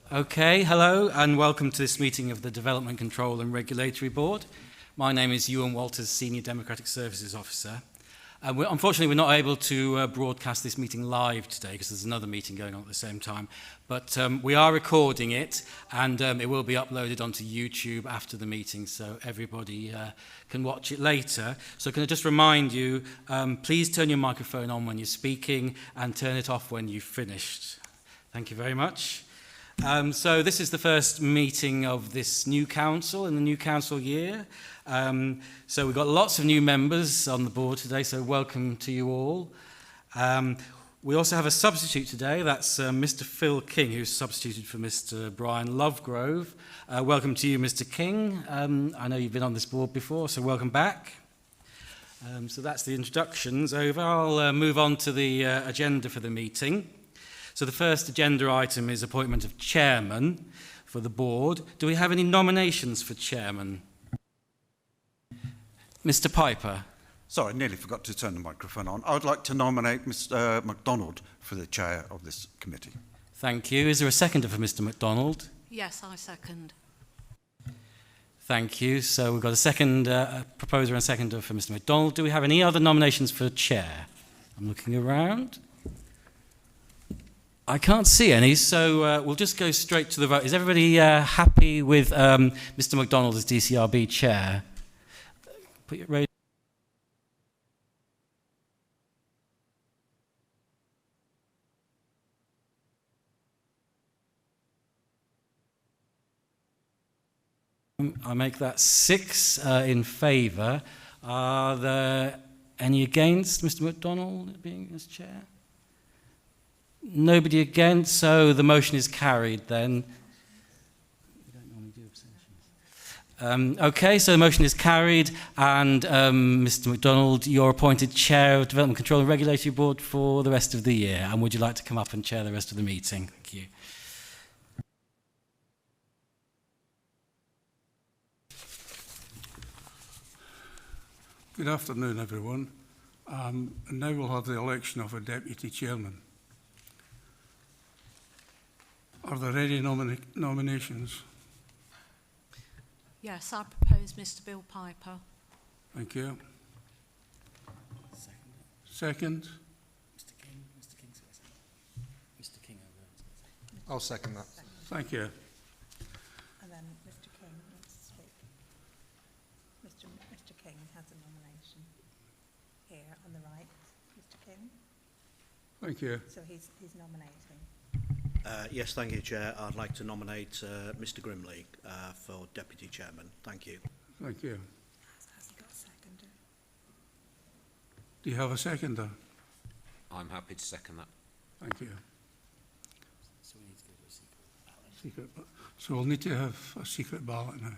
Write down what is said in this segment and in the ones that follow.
Okay, hello and welcome to this meeting of the Development Control and Regulatory Board. My name is Ewan Walters, Senior Democratic Services Officer. Unfortunately, we're not able to broadcast this meeting live today because there's another meeting going on at the same time. But we are recording it and it will be uploaded onto YouTube after the meeting so everybody can watch it later. So can I just remind you, please turn your microphone on when you're speaking and turn it off when you've finished. Thank you very much. So this is the first meeting of this new council in the new council year. So we've got lots of new members on the board today, so welcome to you all. We also have a substitute today, that's Mr. Phil King, who's substituted for Mr. Brian Lovegrove. Welcome to you, Mr. King. I know you've been on this board before, so welcome back. So that's the introductions over. I'll move on to the agenda for the meeting. So the first agenda item is appointment of chairman for the board. Do we have any nominations for chairman? Mr. Piper. Sorry, I nearly forgot to turn the microphone on. I would like to nominate Mr. MacDonald for the chair of this committee. Thank you. Is there a seconder for Mr. MacDonald? Yes, I second. Thank you. So we've got a second proposer and a seconder for Mr. MacDonald. Do we have any other nominations for chair? I'm looking around. I can't see any, so we'll just go straight to the vote. Is everybody happy with Mr. MacDonald as DCRB chair? Put your radio. I make that 6 in favour. Are there any against Mr. MacDonald being as chair? Nobody against, so the motion is carried then. We don't normally do abstentions. Okay, so the motion is carried and Mr. MacDonald, you're appointed Chair of Development Control and Regulatory Board for the rest of the year. And would you like to come up and chair the rest of the meeting? Thank you. Good afternoon, everyone. And now we'll have the election of a deputy chairman. Are there any nominations? Yes, I propose Mr. Bill Piper. Thank you. Second? Mr. King. Mr. King. I'll second that. Thank you. And then Mr. King wants to speak. Mr. King has a nomination here on the right. Mr. King. Thank you. So he's nominating. Yes, thank you, Chair. I'd like to nominate Mr. Grimley for Deputy Chairman. Thank you. Thank you. Has he got a seconder? Do you have a seconder? I'm happy to second that. Thank you. So we need to go to a secret ballot. So we'll need to have a secret ballot now.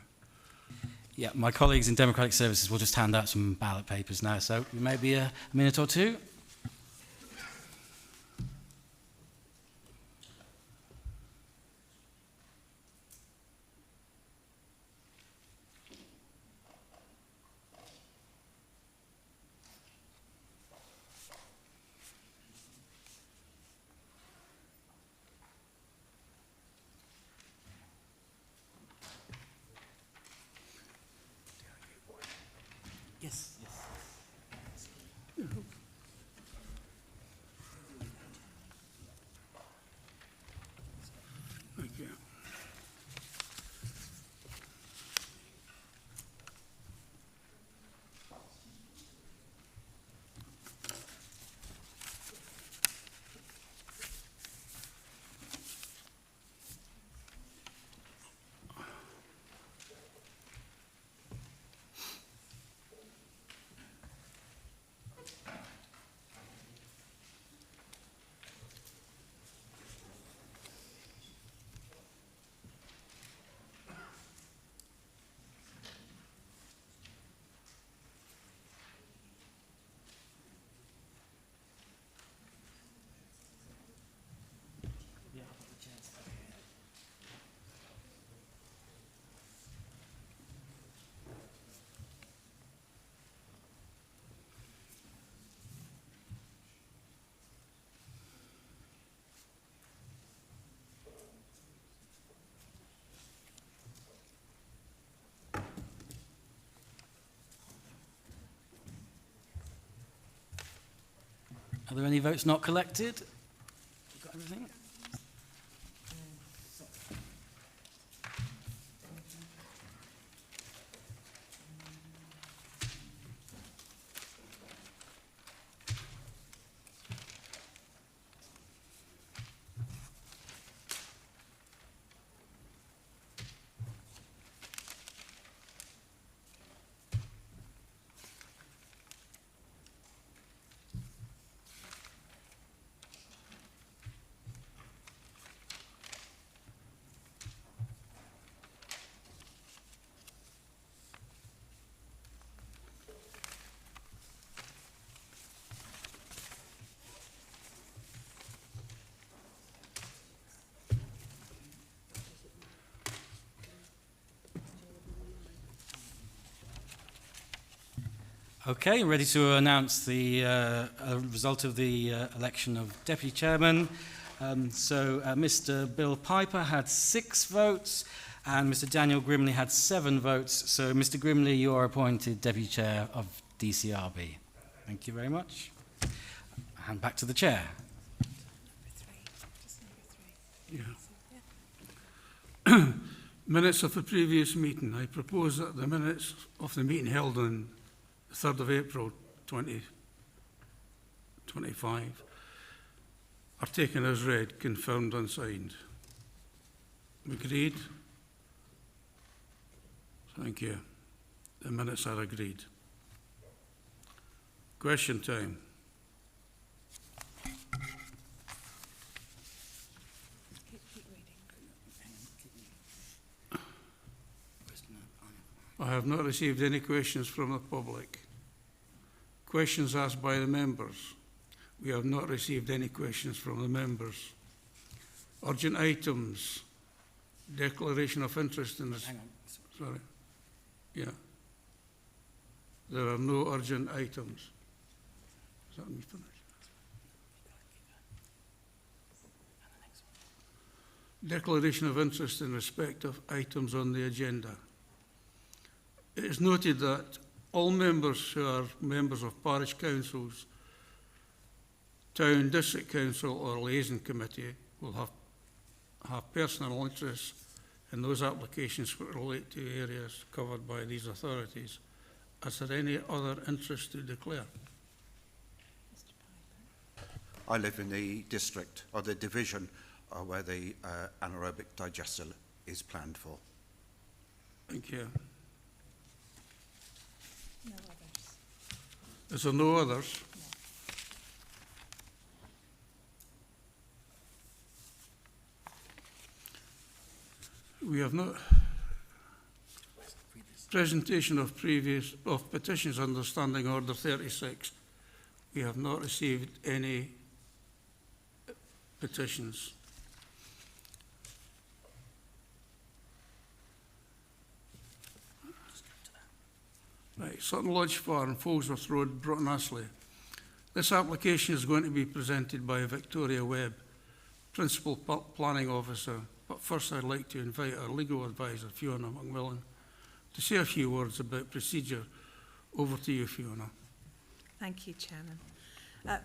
Yeah, my colleagues in Democratic Services will just hand out some ballot papers now, so maybe a minute or two. Are there any votes not collected? You got everything? Okay, ready to announce the result of the election of Deputy Chairman. Mr. Bill Piper had 6 votes and Mr. Daniel Grimley had 7 votes. So, Mr. Grimley, you are appointed Deputy Chair of DCRB. Thank you very much. And back to the Chair. Yeah. Minutes of the previous meeting. I propose that the minutes of the meeting held on the 3rd of April 2025 are taken as read, confirmed and signed. Agreed? Thank you. The minutes are agreed. Question time. I have not received any questions from the public. Questions asked by the members. We have not received any questions from the members. Urgent items. Declaration of interest in this. Hang on. Sorry. Yeah. There are no urgent items. Is that me finished? Declaration of interest in respect of items on the agenda. It is noted that all members who are members of parish councils, town, district council or liaison committee will have personal interests in those applications which relate to areas covered by these authorities. Is there any other interest to declare? I live in the district or the division where the anaerobic digester is planned for. Thank you. No others. Is there no others? We have not. Presentation of petitions under Standing Order 36. We have not received any petitions. Right, Sutton Lodge Farm, Folesworth Road, Broughton Astley. This application is going to be presented by Victoria Webb, Principal Planning Officer. But first I'd like to invite our legal advisor, Fiona McMillan, to say a few words about procedure. Over to you, Fiona. Thank you, Chairman.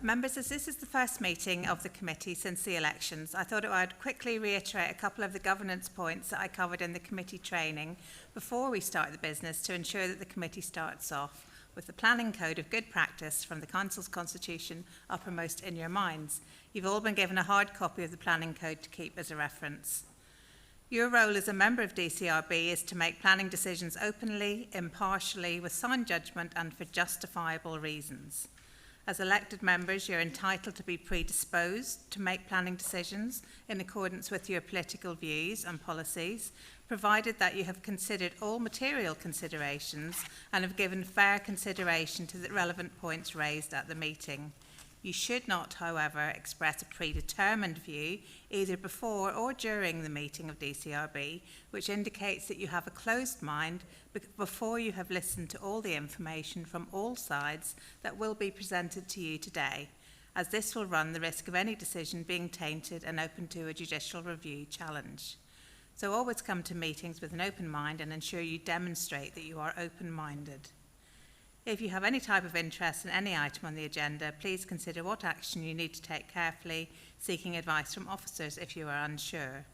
Members, as this is the first meeting of the committee since the elections, I thought I'd quickly reiterate a couple of the governance points that I covered in the committee training before we start the business to ensure that the committee starts off with the planning code of good practice from the Council's constitution uppermost in your minds. You've all been given a hard copy of the planning code to keep as a reference. Your role as a member of DCRB is to make planning decisions openly, impartially, with sound judgment and for justifiable reasons. As elected members, you're entitled to be predisposed to make planning decisions in accordance with your political views and policies, provided that you have considered all material considerations and have given fair consideration to the relevant points raised at the meeting. You should not, however, express a predetermined view either before or during the meeting of DCRB, which indicates that you have a closed mind before you have listened to all the information from all sides that will be presented to you today, as this will run the risk of any decision being tainted and open to a judicial review challenge. So always come to meetings with an open mind and ensure you demonstrate that you are open-minded. If you have any type of interest in any item on the agenda, please consider what action you need to take carefully, seeking advice from officers if you are unsure.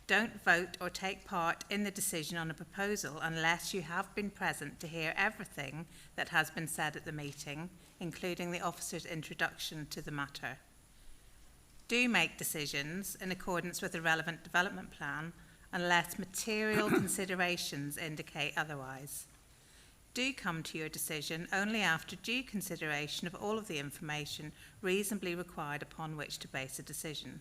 Don't vote or take part in the decision on a proposal unless you have been present to hear everything that has been said at the meeting, including the officer's introduction to the matter. Do make decisions in accordance with the relevant development plan unless material considerations indicate otherwise. Do come to your decision only after due consideration of all of the information reasonably required upon which to base a decision.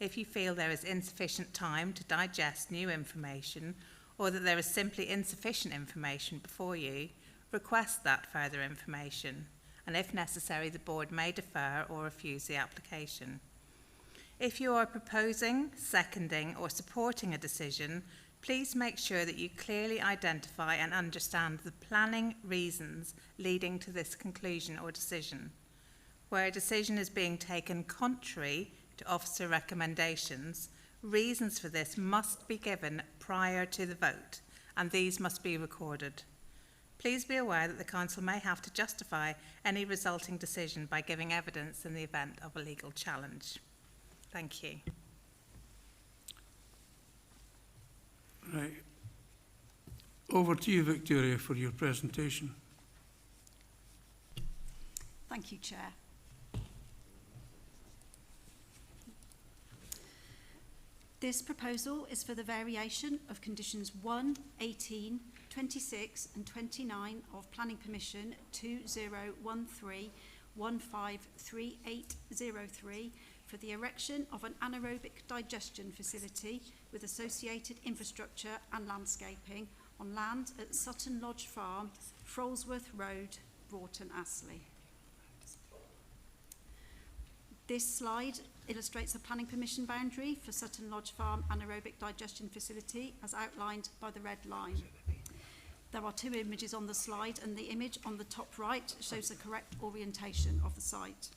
If you feel there is insufficient time to digest new information or that there is simply insufficient information before you, request that further information, and if necessary, the board may defer or refuse the application. If you are proposing, seconding, or supporting a decision, please make sure that you clearly identify and understand the planning reasons leading to this conclusion or decision. Where a decision is being taken contrary to officer recommendations, reasons for this must be given prior to the vote, and these must be recorded. Please be aware that the Council may have to justify any resulting decision by giving evidence in the event of a legal challenge. Thank you. Right. Over to you, Victoria, for your presentation. Thank you, Chair. This proposal is for the variation of conditions 1, 18, 26 and 29 of Planning Permission 2013-153803 for the erection of an anaerobic digestion facility with associated infrastructure and landscaping on land at Sutton Lodge Farm, Frolsworth Road, Broughton Astley. This slide illustrates the planning permission boundary for Sutton Lodge Farm anaerobic digestion facility as outlined by the red line. There are two images on the slide, and the image on the top right shows the correct orientation of the site.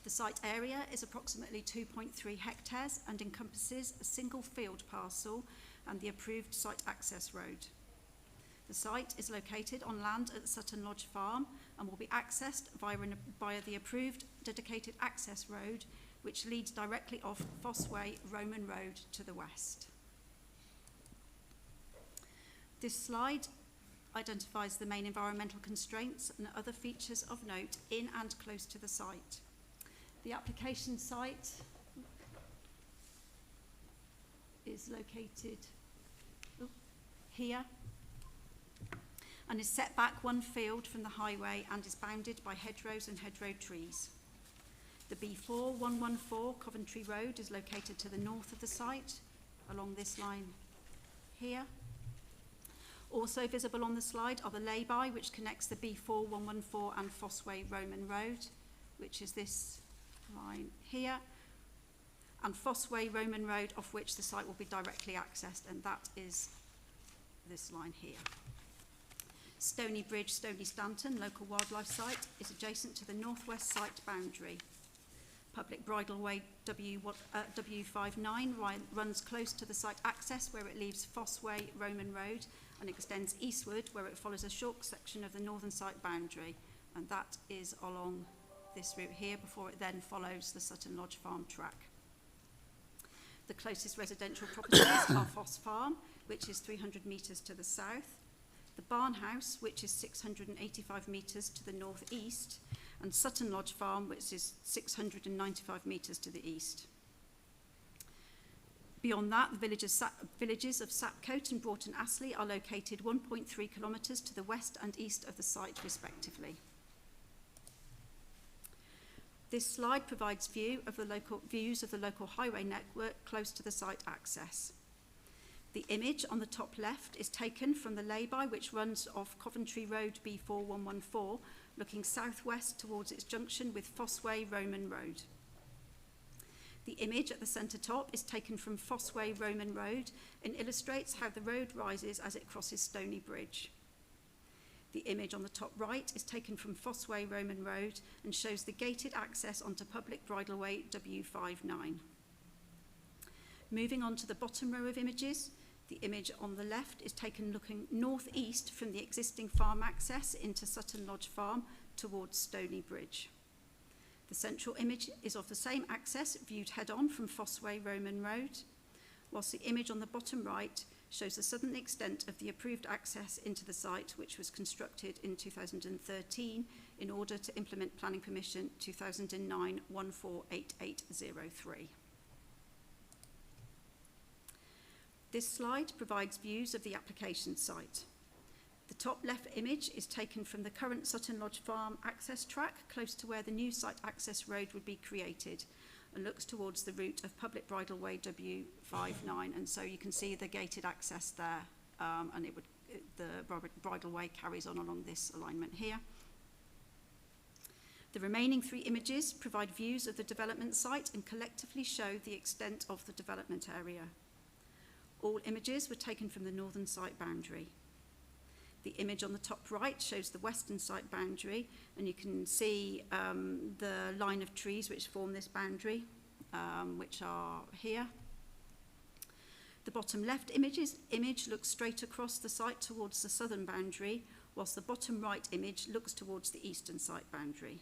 The site area is approximately 2.3 hectares and encompasses a single field parcel and the approved site access road. The site is located on land at Sutton Lodge Farm and will be accessed via the approved dedicated access road, which leads directly off Fossway Roman Road to the west. This slide identifies the main environmental constraints and other features of note in and close to the site. The application site is located here and is set back 1 field from the highway and is bounded by hedgerows and hedgerow trees. The B4114 Coventry Road is located to the north of the site along this line here. Also visible on the slide are the lay-by which connects the B4114 and Fossway Roman Road, which is this line here, and Fossway Roman Road, off which the site will be directly accessed, and that is this line here. Stony Bridge, Stony Stanton local wildlife site is adjacent to the northwest site boundary. Public bridleway W59 runs close to the site access where it leaves Fossway Roman Road and extends eastward where it follows a short section of the northern site boundary, and that is along this route here before it then follows the Sutton Lodge Farm track. The closest residential properties are Foss Farm, which is 300 metres to the south, the Barn House, which is 685 metres to the northeast, and Sutton Lodge Farm, which is 695 metres to the east. Beyond that, the villages of Sapcote and Broughton Astley are located 1.3 kilometres to the west and east of the site, respectively. This slide provides views of the local highway network close to the site access. The image on the top left is taken from the lay-by which runs off Coventry Road B4114, looking southwest towards its junction with Fossway Roman Road. The image at the centre top is taken from Fossway Roman Road and illustrates how the road rises as it crosses Stony Bridge. The image on the top right is taken from Fossway Roman Road and shows the gated access onto public bridleway W59. Moving on to the bottom row of images, The image on the left is taken looking northeast from the existing farm access into Sutton Lodge Farm towards Stony Bridge. The central image is of the same access viewed head-on from Fossway Roman Road, whilst the image on the bottom right shows the southern extent of the approved access into the site, which was constructed in 2013 in order to implement Planning Permission 2009-148803. This slide provides views of the application site. The top left image is taken from the current Sutton Lodge Farm access track, close to where the new site access road would be created, and looks towards the route of Public Bridleway W59. And so you can see the gated access there, and the bridleway carries on along this alignment here. The remaining 3 images provide views of the development site and collectively show the extent of the development area. All images were taken from the northern site boundary. The image on the top right shows the western site boundary, and you can see the line of trees which form this boundary, which are here. The bottom left image looks straight across the site towards the southern boundary, whilst the bottom right image looks towards the eastern site boundary.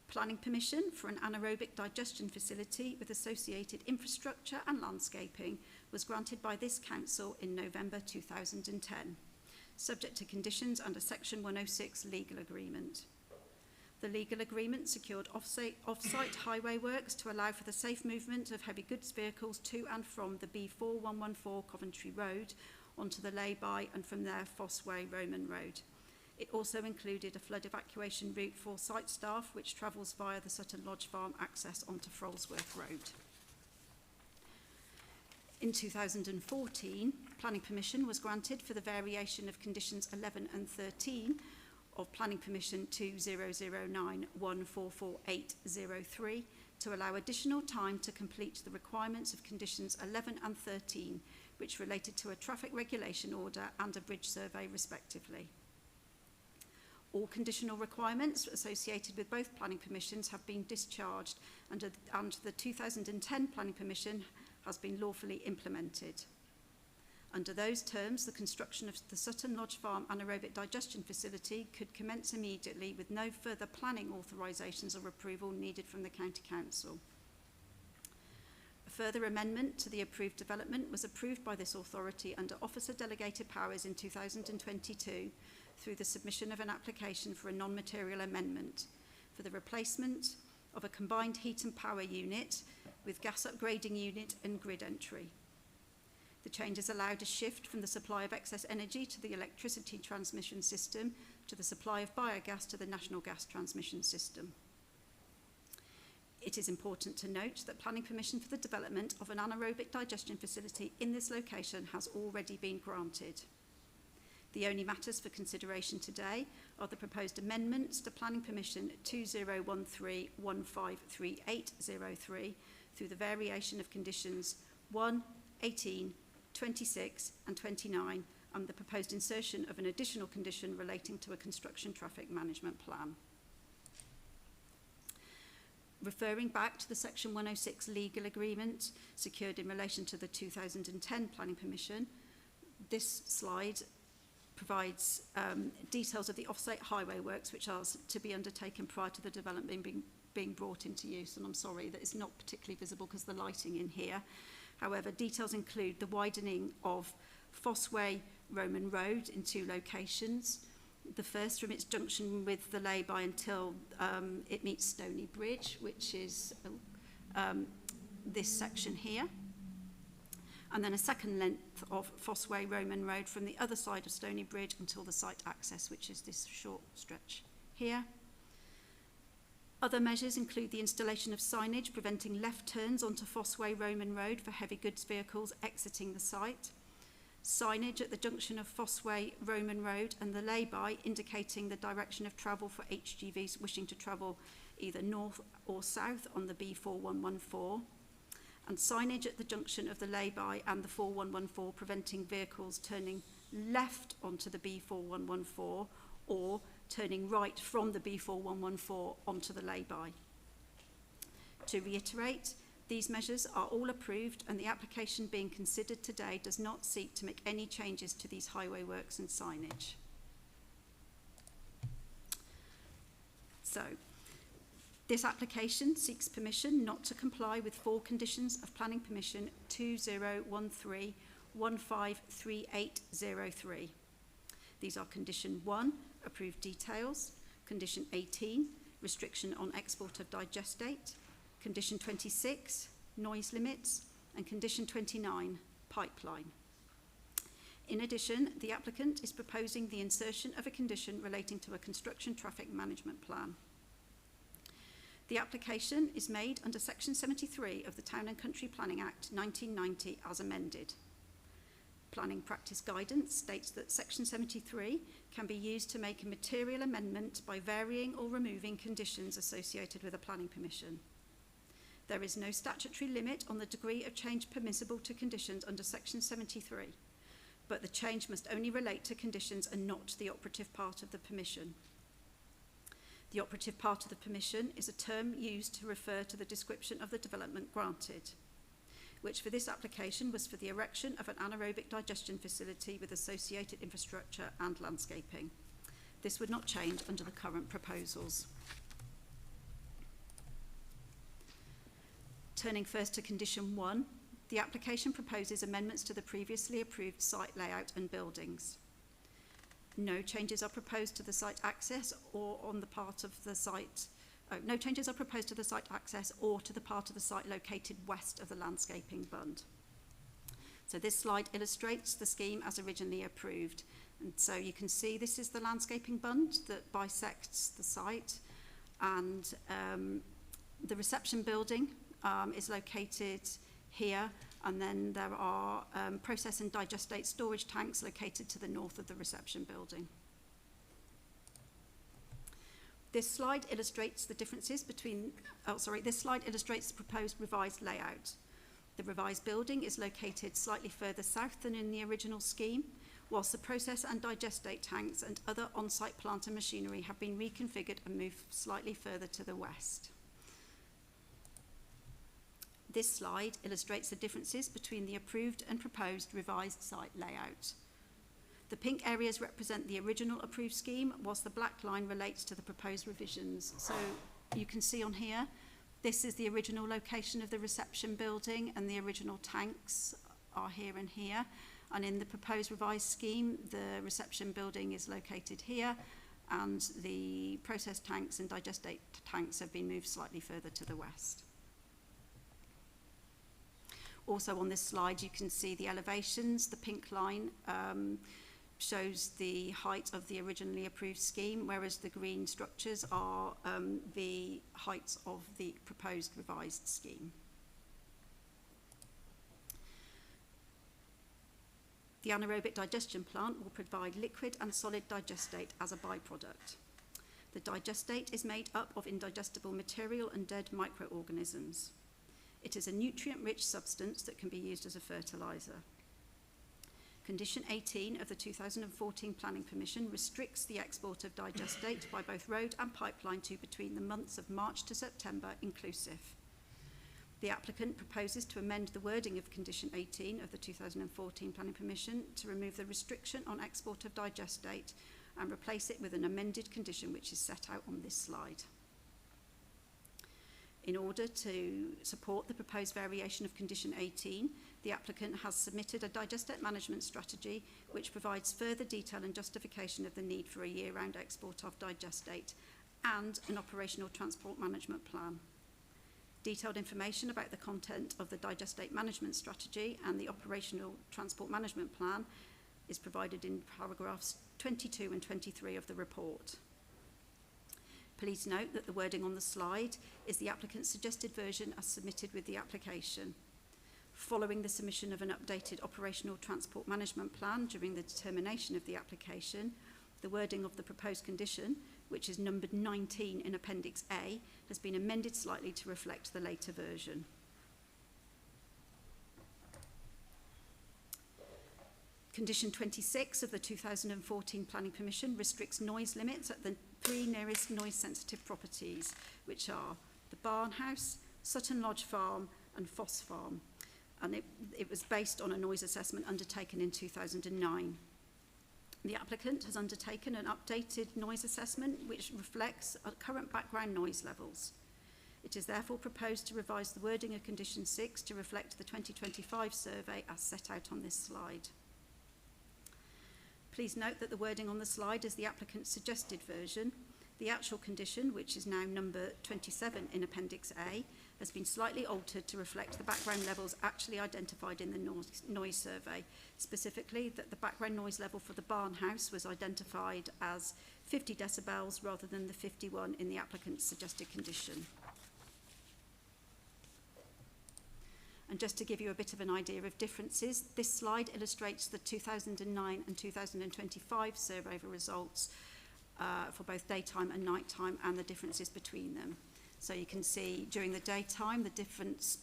Planning permission for an anaerobic digestion facility with associated infrastructure and landscaping was granted by this council in November 2010, subject to conditions under Section 106 legal agreement. The legal agreement secured off-site highway works to allow for the safe movement of heavy goods vehicles to and from the B4114 Coventry Road onto the lay-by and from there Fossway Roman Road. It also included a flood evacuation route for site staff, which travels via the Sutton Lodge Farm access onto Frolsworth Road. In 2014, planning permission was granted for the variation of conditions 11 and 13 of Planning Permission 2009-144803 to allow additional time to complete the requirements of conditions 11 and 13, which related to a traffic regulation order and a bridge survey respectively. All conditional requirements associated with both planning permissions have been discharged, and the 2010 planning permission has been lawfully implemented. Under those terms, the construction of the Sutton Lodge Farm anaerobic digestion facility could commence immediately with no further planning authorisations or approval needed from the County Council. A further amendment to the approved development was approved by this authority under Officer Delegated Powers in 2022 through the submission of an application for a non-material amendment for the replacement of a combined heat and power unit with gas upgrading unit and grid entry. The changes allowed a shift from the supply of excess energy to the electricity transmission system to the supply of biogas to the national gas transmission system. It is important to note that planning permission for the development of an anaerobic digestion facility in this location has already been granted. The only matters for consideration today are the proposed amendments to Planning Permission 2013-153803 through the variation of conditions 1, 18, 26 and 29 and the proposed insertion of an additional condition relating to a construction traffic management plan. Referring back to the Section 106 legal agreement secured in relation to the 2010 planning permission, this slide provides details of the off-site highway works which are to be undertaken prior to the development being brought into use. And I'm sorry that it's not particularly visible because of the lighting in here. However, details include the widening of Fossway Roman Road in 2 locations. The first from its junction with the lay-by until it meets Stony Bridge, which is this section here. And then a second length of Fossway Roman Road from the other side of Stony Bridge until the site access, which is this short stretch here. Other measures include the installation of signage preventing left turns onto Fossway Roman Road for heavy goods vehicles exiting the site. Signage at the junction of Fossway Roman Road and the lay-by indicating the direction of travel for HGVs wishing to travel either north or south on the B4114. And signage at the junction of the lay-by and the 4114 preventing vehicles turning left onto the B4114 or turning right from the B4114 onto the lay-by. To reiterate, These measures are all approved, and the application being considered today does not seek to make any changes to these highway works and signage. So, this application seeks permission not to comply with 4 conditions of Planning Permission 2013-153803. These are Condition 1, approved details, Condition 18, restriction on export of digestate, Condition 26, noise limits, and Condition 29, pipeline. In addition, the applicant is proposing the insertion of a condition relating to a construction traffic management plan. The application is made under Section 73 of the Town and Country Planning Act 1990 as amended. Planning practice guidance states that Section 73 can be used to make a material amendment by varying or removing conditions associated with a planning permission. There is no statutory limit on the degree of change permissible to conditions under Section 73, but the change must only relate to conditions and not the operative part of the permission. The operative part of the permission is a term used to refer to the description of the development granted, which for this application was for the erection of an anaerobic digestion facility with associated infrastructure and landscaping. This would not change under the current proposals. Turning first to Condition 1, the application proposes amendments to the previously approved site layout and buildings. No changes are proposed to the site access or on the part of the site. No changes are proposed to the site access or to the part of the site located west of the landscaping bund. So this slide illustrates the scheme as originally approved. And so you can see this is the landscaping bund that bisects the site, and the reception building is located here, and then there are process and digestate storage tanks located to the north of the reception building. This slide illustrates the differences between, this slide illustrates the proposed revised layout. The revised building is located slightly further south than in the original scheme, whilst the process and digestate tanks and other on-site plant and machinery have been reconfigured and moved slightly further to the west. This slide illustrates the differences between the approved and proposed revised site layout. The pink areas represent the original approved scheme, whilst the black line relates to the proposed revisions. So you can see on here, this is the original location of the reception building, and the original tanks are here and here. And in the proposed revised scheme, the reception building is located here, and the process tanks and digestate tanks have been moved slightly further to the west. Also on this slide, you can see the elevations. The pink line shows the height of the originally approved scheme, whereas the green structures are the heights of the proposed revised scheme. The anaerobic digestion plant will provide liquid and solid digestate as a byproduct. The digestate is made up of indigestible material and dead microorganisms. It is a nutrient-rich substance that can be used as a fertiliser. Condition 18 of the 2014 Planning Permission restricts the export of digestate by both road and pipeline to between the months of March to September inclusive. The applicant proposes to amend the wording of Condition 18 of the 2014 Planning Permission to remove the restriction on export of digestate and replace it with an amended condition which is set out on this slide. In order to support the proposed variation of Condition 18, the applicant has submitted a digestate management strategy which provides further detail and justification of the need for a year-round export of digestate and an operational transport management plan. Detailed information about the content of the digestate management strategy and the operational transport management plan is provided in paragraphs 22 and 23 of the report. Please note that the wording on the slide is the applicant's suggested version as submitted with the application. Following the submission of an updated operational transport management plan during the determination of the application, the wording of the proposed condition, which is numbered 19 in Appendix A, has been amended slightly to reflect the later version. Condition 26 of the 2014 Planning Permission restricts noise limits at the 3 nearest noise-sensitive properties, which are the Barn House, Sutton Lodge Farm, and Foss Farm, and it was based on a noise assessment undertaken in 2009. The applicant has undertaken an updated noise assessment which reflects current background noise levels. It is therefore proposed to revise the wording of Condition 6 to reflect the 2025 survey as set out on this slide. Please note that the wording on the slide is the applicant's suggested version. The actual condition, which is now number 27 in Appendix A, has been slightly altered to reflect the background levels actually identified in the noise survey, specifically that the background noise level for the barn house was identified as 50 decibels rather than the 51 in the applicant's suggested condition. And just to give you a bit of an idea of differences, this slide illustrates the 2009 and 2025 survey results for both daytime and nighttime and the differences between them. So you can see during the daytime, the difference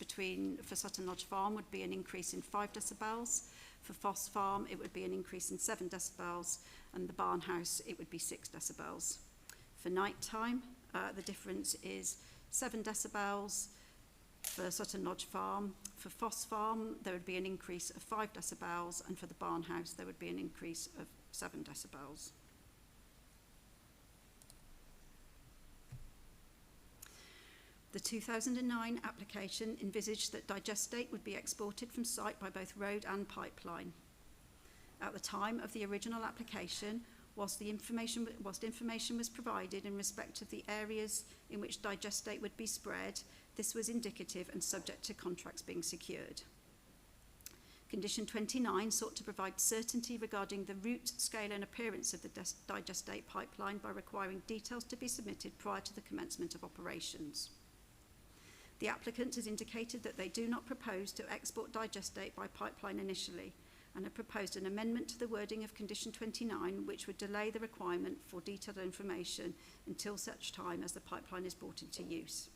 for Sutton Lodge Farm would be an increase in 5 decibels. For Foss Farm, it would be an increase in 7 decibels, and the barn house, it would be 6 decibels. For nighttime, the difference is 7 decibels for Sutton Lodge Farm. For Foss Farm, there would be an increase of 5 decibels, and for the barn house, there would be an increase of 7 decibels. The 2009 application envisaged that digestate would be exported from site by both road and pipeline. At the time of the original application, whilst information was provided in respect of the areas in which digestate would be spread, this was indicative and subject to contracts being secured. Condition 29 sought to provide certainty regarding the route, scale and appearance of the digestate pipeline by requiring details to be submitted prior to the commencement of operations. The applicant has indicated that they do not propose to export digestate by pipeline initially, and have proposed an amendment to the wording of Condition 29 which would delay the requirement for detailed information until such time as the pipeline is brought into use.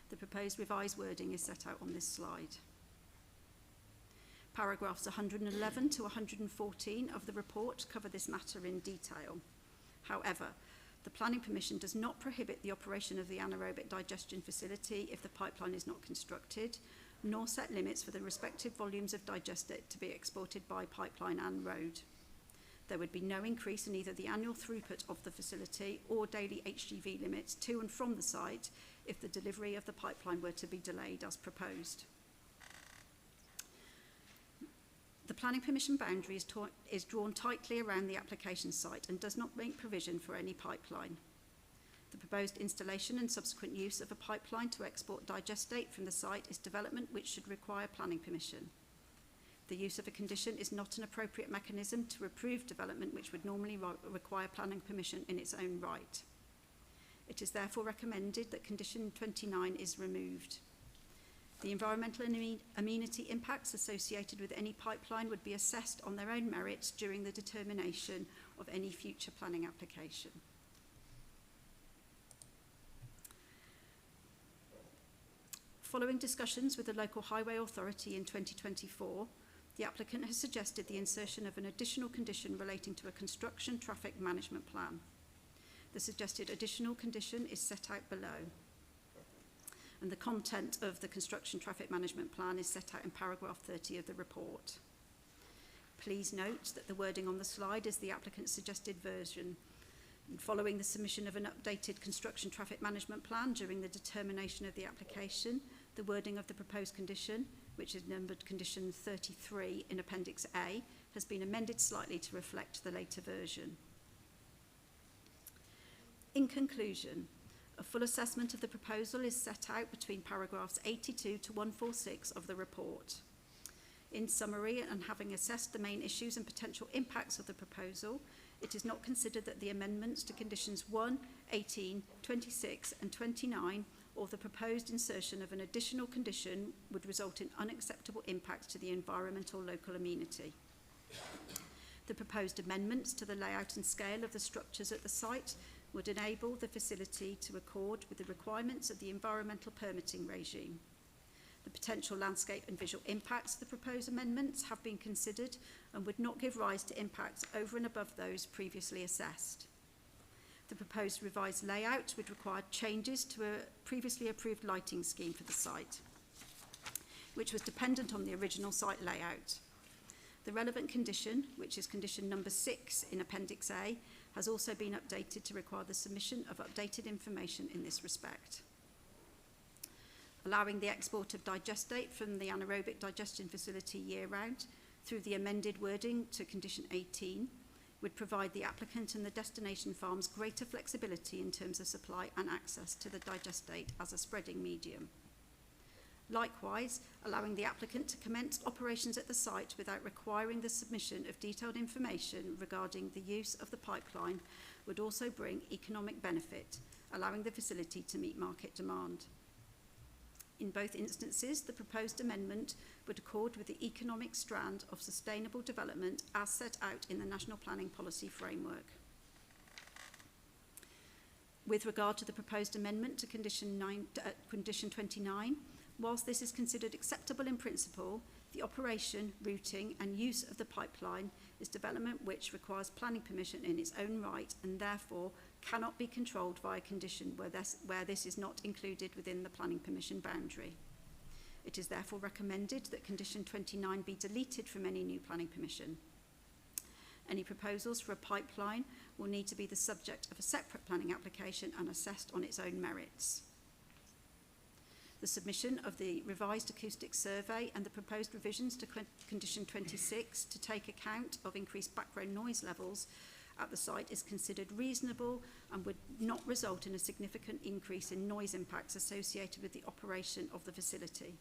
The proposed revised wording is set out on this slide. Paragraphs 111 to 114 of the report cover this matter in detail. However, the planning permission does not prohibit the operation of the anaerobic digestion facility if the pipeline is not constructed, nor set limits for the respective volumes of digestate to be exported by pipeline and road. There would be no increase in either the annual throughput of the facility or daily HGV limits to and from the site if the delivery of the pipeline were to be delayed as proposed. The planning permission boundary is drawn tightly around the application site and does not make provision for any pipeline. The proposed installation and subsequent use of a pipeline to export digestate from the site is development which should require planning permission. The use of a condition is not an appropriate mechanism to approve development which would normally require planning permission in its own right. It is therefore recommended that Condition 29 is removed. The environmental amenity impacts associated with any pipeline would be assessed on their own merits during the determination of any future planning application. Following discussions with the local highway authority in 2024, the applicant has suggested the insertion of an additional condition relating to a construction traffic management plan. The suggested additional condition is set out below, and the content of the construction traffic management plan is set out in paragraph 30 of the report. Please note that the wording on the slide is the applicant's suggested version. And following the submission of an updated construction traffic management plan during the determination of the application, the wording of the proposed condition, which is numbered Condition 33 in Appendix A, has been amended slightly to reflect the later version. In conclusion, a full assessment of the proposal is set out between paragraphs 82 to 146 of the report. In summary, and having assessed the main issues and potential impacts of the proposal, it is not considered that the amendments to Conditions 1, 18, 26 and 29 or the proposed insertion of an additional condition would result in unacceptable impacts to the environmental local amenity. The proposed amendments to the layout and scale of the structures at the site would enable the facility to accord with the requirements of the environmental permitting regime. The potential landscape and visual impacts of the proposed amendments have been considered and would not give rise to impacts over and above those previously assessed. The proposed revised layout would require changes to a previously approved lighting scheme for the site. which was dependent on the original site layout. The relevant condition, which is condition number 6 in Appendix A, has also been updated to require the submission of updated information in this respect. Allowing the export of digestate from the anaerobic digestion facility year-round through the amended wording to condition 18 would provide the applicant and the destination farms greater flexibility in terms of supply and access to the digestate as a spreading medium. Likewise, allowing the applicant to commence operations at the site without requiring the submission of detailed information regarding the use of the pipeline would also bring economic benefit, allowing the facility to meet market demand. In both instances, the proposed amendment would accord with the economic strand of sustainable development as set out in the National Planning Policy Framework. With regard to the proposed amendment to condition 29, whilst this is considered acceptable in principle, the operation, routing and use of the pipeline is development which requires planning permission in its own right and therefore cannot be controlled via condition where this is not included within the planning permission boundary. It is therefore recommended that condition 29 be deleted from any new planning permission. Any proposals for a pipeline will need to be the subject of a separate planning application and assessed on its own merits. The submission of the revised acoustic survey and the proposed revisions to condition 26 to take account of increased background noise levels at the site is considered reasonable and would not result in a significant increase in noise impacts associated with the operation of the facility.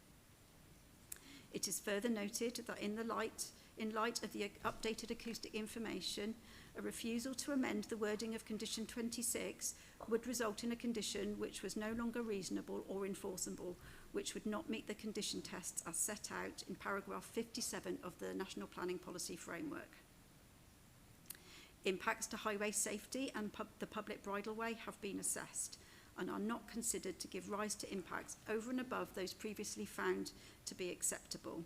It is further noted that in light of the updated acoustic information, a refusal to amend the wording of condition 26 would result in a condition which was no longer reasonable or enforceable, which would not meet the condition tests as set out in paragraph 57 of the National Planning Policy Framework. Impacts to highway safety and the public bridleway have been assessed and are not considered to give rise to impacts over and above those previously found to be acceptable.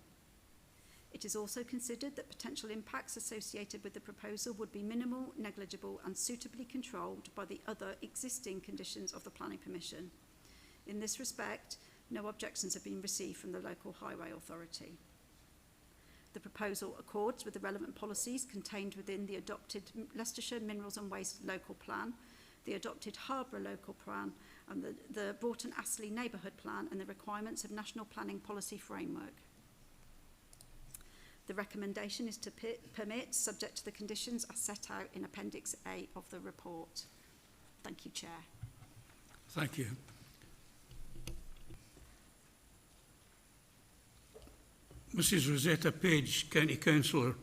It is also considered that potential impacts associated with the proposal would be minimal, negligible and suitably controlled by the other existing conditions of the planning permission. In this respect, no objections have been received from the local highway authority. The proposal accords with the relevant policies contained within the adopted Leicestershire Minerals and Waste Local Plan, the adopted Harborough Local Plan and the Broughton Astley Neighbourhood Plan and the requirements of National Planning Policy Framework. The recommendation is to permit, subject to the conditions as set out in Appendix A of the report. Thank you, Chair. Thank you. Mrs Rosetta Page, County Councillor,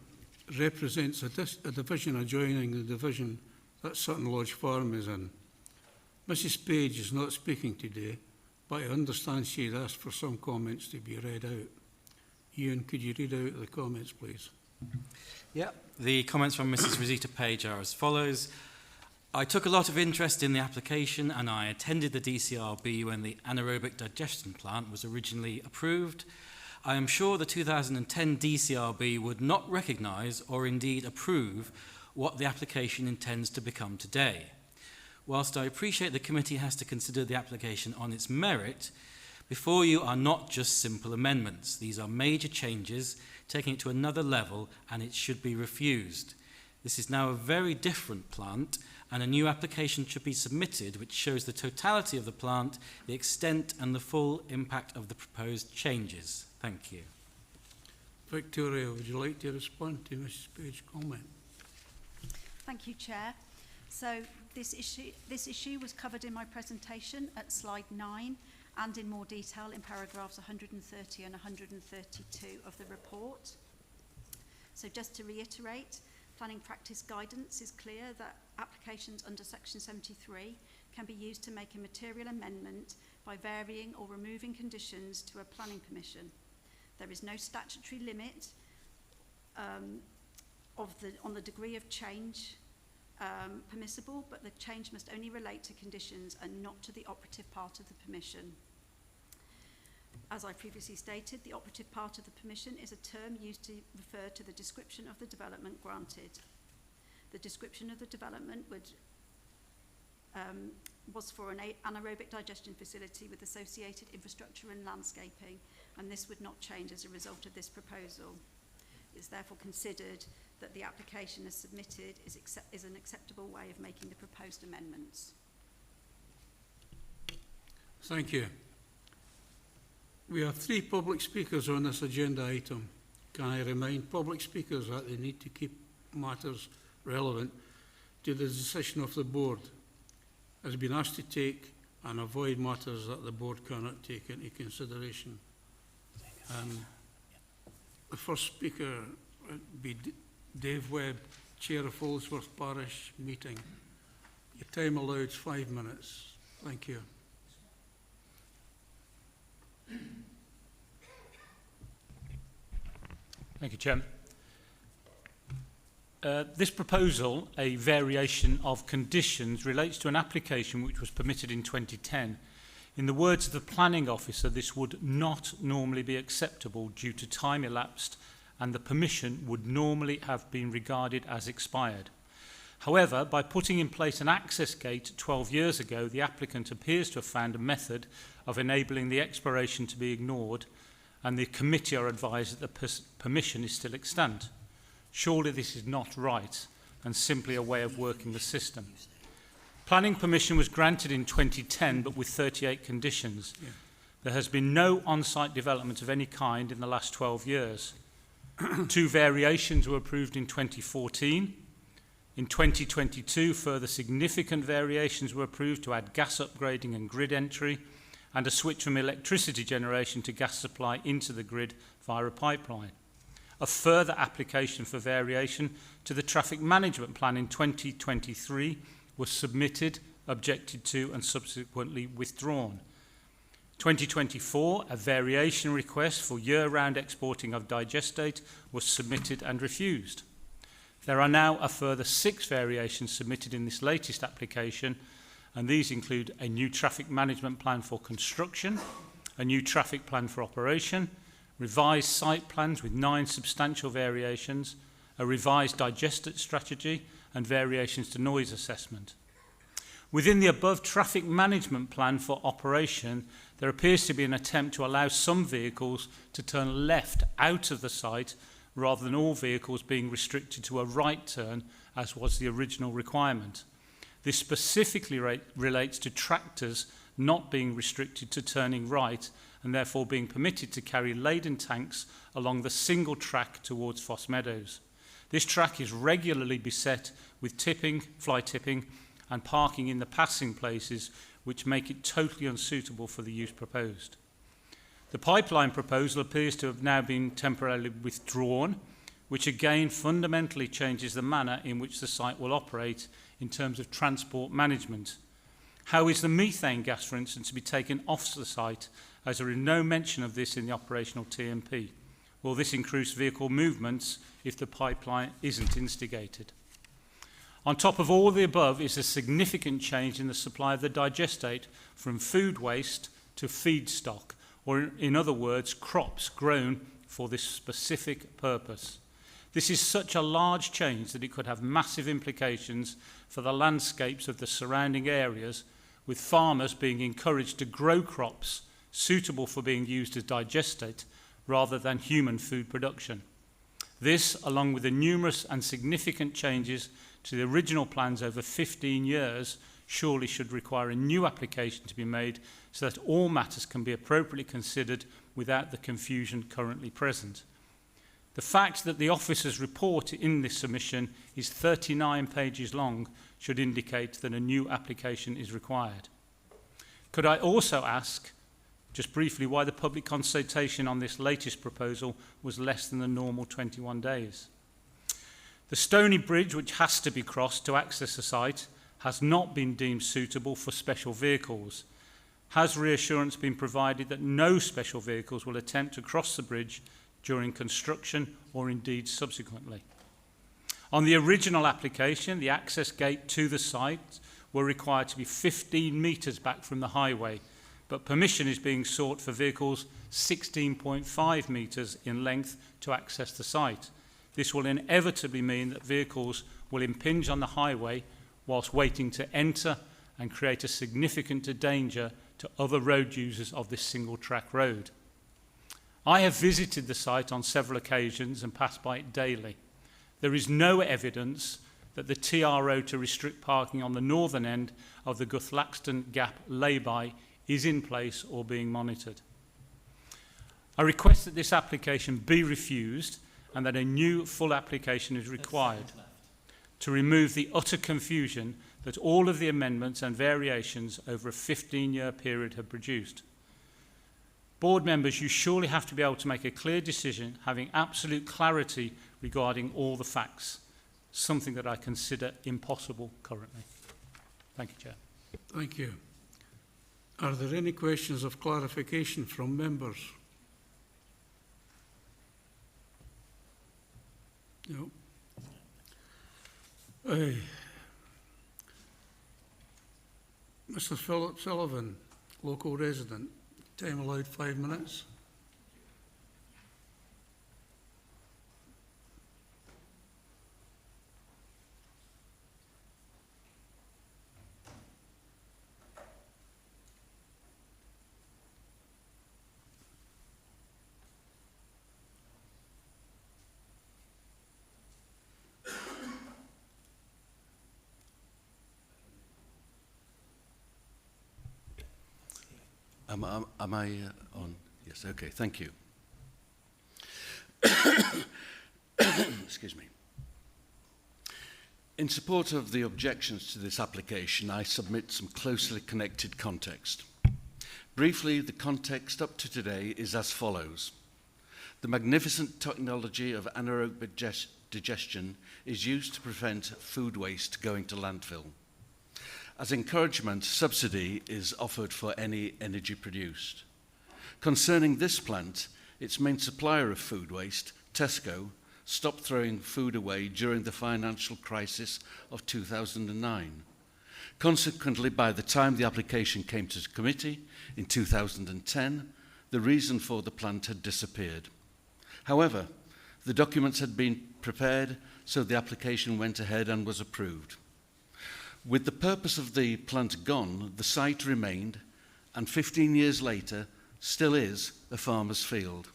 represents a division adjoining the division that Sutton Lodge Farm is in. Mrs Page is not speaking today, but I understand she had asked for some comments to be read out. Ian, could you read out the comments, please? Yeah, the comments from Mrs. Rosita Page are as follows. I took a lot of interest in the application and I attended the DCRB when the anaerobic digestion plant was originally approved. I am sure the 2010 DCRB would not recognise or indeed approve what the application intends to become today. Whilst I appreciate the committee has to consider the application on its merit, before you are not just simple amendments. These are major changes, taking it to another level, and it should be refused. This is now a very different plant, and a new application should be submitted which shows the totality of the plant, the extent and the full impact of the proposed changes. Thank you. Victoria, would you like to respond to Mrs Page's comment? Thank you, Chair. So this issue was covered in my presentation at slide 9 and in more detail in paragraphs 130 and 132 of the report. So just to reiterate, planning practice guidance is clear that applications under section 73 can be used to make a material amendment by varying or removing conditions to a planning permission. There is no statutory limit on the degree of change permissible, but the change must only relate to conditions and not to the operative part of the permission. As I previously stated, the operative part of the permission is a term used to refer to the description of the development granted. The description of the development would was for an anaerobic digestion facility with associated infrastructure and landscaping, and this would not change as a result of this proposal. It's therefore considered that the application as submitted is an acceptable way of making the proposed amendments. Thank you. We have 3 public speakers on this agenda item. Can I remind public speakers that they need to keep matters relevant to the decision of the board, has been asked to take, and avoid matters that the board cannot take into consideration. The first speaker would be Dave Webb, Chair of Holdsworth Parish Meeting. Your time allowed is 5 minutes. Thank you. Thank you, Chairman. This proposal, a variation of conditions, relates to an application which was permitted in 2010. In the words of the planning officer, this would not normally be acceptable due to time elapsed, and the permission would normally have been regarded as expired. However, by putting in place an access gate 12 years ago, the applicant appears to have found a method of enabling the expiration to be ignored, and the committee are advised that the permission is still extant. Surely this is not right and simply a way of working the system. Planning permission was granted in 2010, but with 38 conditions. Yeah. There has been no on-site development of any kind in the last 12 years. 2 variations were approved in 2014. In 2022, further significant variations were approved to add gas upgrading and grid entry, and a switch from electricity generation to gas supply into the grid via a pipeline. A further application for variation to the traffic management plan in 2023 was submitted, objected to, and subsequently withdrawn. 2024, a variation request for year-round exporting of digestate was submitted and refused. There are now a further 6 variations submitted in this latest application, and these include a new traffic management plan for construction, a new traffic plan for operation, revised site plans with 9 substantial variations, a revised digestate strategy, and variations to noise assessment. Within the above traffic management plan for operation, there appears to be an attempt to allow some vehicles to turn left out of the site rather than all vehicles being restricted to a right turn, as was the original requirement. This specifically relates to tractors not being restricted to turning right and therefore being permitted to carry laden tanks along the single track towards Foss Meadows. This track is regularly beset with tipping, fly tipping, and parking in the passing places, which make it totally unsuitable for the use proposed. The pipeline proposal appears to have now been temporarily withdrawn, which again fundamentally changes the manner in which the site will operate in terms of transport management. How is the methane gas, for instance, to be taken off the site, as there is no mention of this in the operational TMP? Will this increase vehicle movements if the pipeline isn't instigated? On top of all the above is a significant change in the supply of the digestate from food waste to feedstock, or in other words, crops grown for this specific purpose. This is such a large change that it could have massive implications for the landscapes of the surrounding areas, with farmers being encouraged to grow crops suitable for being used as digestate rather than human food production. This, along with the numerous and significant changes to the original plans over 15 years, surely should require a new application to be made so that all matters can be appropriately considered without the confusion currently present. The fact that the officer's report in this submission is 39 pages long should indicate that a new application is required. Could I also ask, just briefly, why the public consultation on this latest proposal was less than the normal 21 days? The Stony Bridge, which has to be crossed to access the site, has not been deemed suitable for special vehicles. Has reassurance been provided that no special vehicles will attempt to cross the bridge during construction or indeed subsequently? On the original application, the access gate to the site were required to be 15 metres back from the highway, but permission is being sought for vehicles 16.5 metres in length to access the site. This will inevitably mean that vehicles will impinge on the highway whilst waiting to enter and create a significant danger to other road users of this single track road. I have visited the site on several occasions and pass by it daily. There is no evidence that the TRO to restrict parking on the northern end of the Guthlaxton Gap lay-by is in place or being monitored. I request that this application be refused and that a new full application is required to remove the utter confusion that all of the amendments and variations over a 15-year period have produced. Board members, you surely have to be able to make a clear decision, having absolute clarity regarding all the facts, something that I consider impossible currently. Thank you, Chair. Thank you. Are there any questions of clarification from members? No. Mr. Philip Sullivan, local resident. Time allowed 5 minutes. Am I on? Yes, okay, thank you. Excuse me. In support of the objections to this application, I submit some closely connected context. Briefly, the context up to today is as follows. The magnificent technology of anaerobic digestion is used to prevent food waste going to landfill. As encouragement, subsidy is offered for any energy produced. Concerning this plant, its main supplier of food waste, Tesco, stopped throwing food away during the financial crisis of 2009. Consequently, by the time the application came to committee in 2010, the reason for the plant had disappeared. However, the documents had been prepared, so the application went ahead and was approved. With the purpose of the plant gone, the site remained, and 15 years later, still is a farmer's field.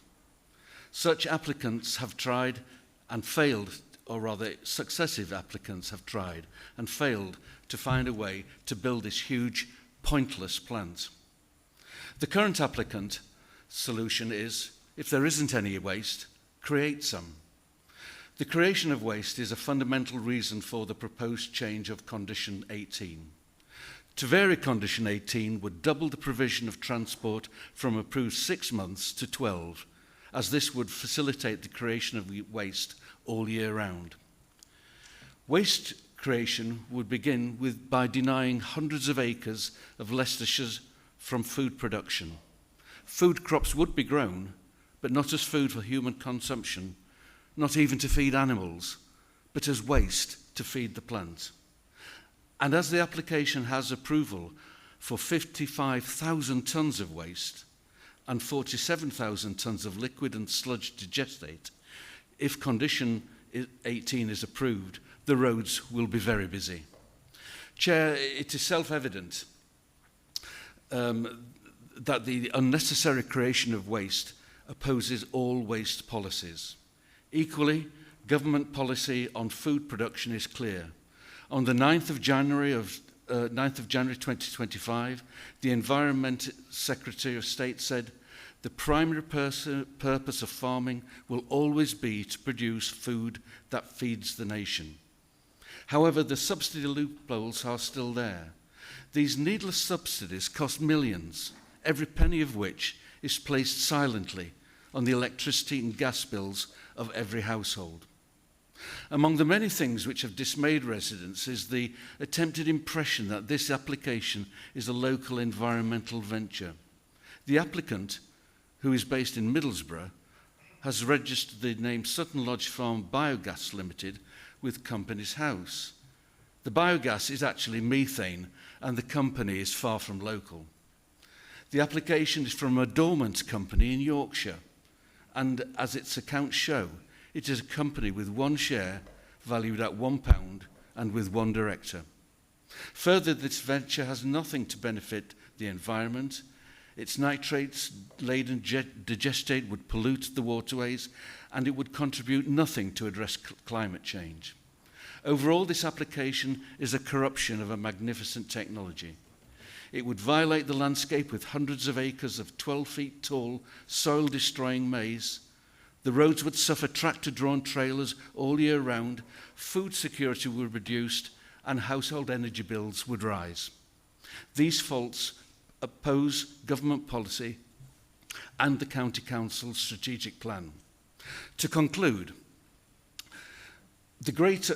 Such applicants have tried and failed, or rather successive applicants have tried and failed to find a way to build this huge, pointless plant. The current applicant solution is, if there isn't any waste, create some. The creation of waste is a fundamental reason for the proposed change of Condition 18. To vary Condition 18 would double the provision of transport from approved 6 months to 12, as this would facilitate the creation of waste all year round. Waste creation would begin by denying hundreds of acres of Leicestershire from food production. Food crops would be grown, but not as food for human consumption, not even to feed animals, but as waste to feed the plant. And as the application has approval for 55,000 tonnes of waste and 47,000 tonnes of liquid and sludge digestate, if Condition 18 is approved, the roads will be very busy. Chair, it is self-evident that the unnecessary creation of waste opposes all waste policies. Equally, government policy on food production is clear. On the 9th of January 2025, the Environment Secretary of State said, "The primary purpose of farming will always be to produce food that feeds the nation." However, the subsidy loopholes are still there. These needless subsidies cost millions, every penny of which is placed silently on the electricity and gas bills of every household. Among the many things which have dismayed residents is the attempted impression that this application is a local environmental venture. The applicant, who is based in Middlesbrough, has registered the name Sutton Lodge Farm Biogas Limited with Companies House. The biogas is actually methane, and the company is far from local. The application is from a dormant company in Yorkshire, and as its accounts show, it is a company with one share valued at £1 and with one director. Further, this venture has nothing to benefit the environment. Its nitrates-laden digestate would pollute the waterways, and it would contribute nothing to address climate change. Overall, this application is a corruption of a magnificent technology. It would violate the landscape with hundreds of acres of 12 feet tall, soil-destroying maize. The roads would suffer tractor-drawn trailers all year round, food security would be reduced, and household energy bills would rise. These faults oppose government policy and the County Council's strategic plan. To conclude, the greater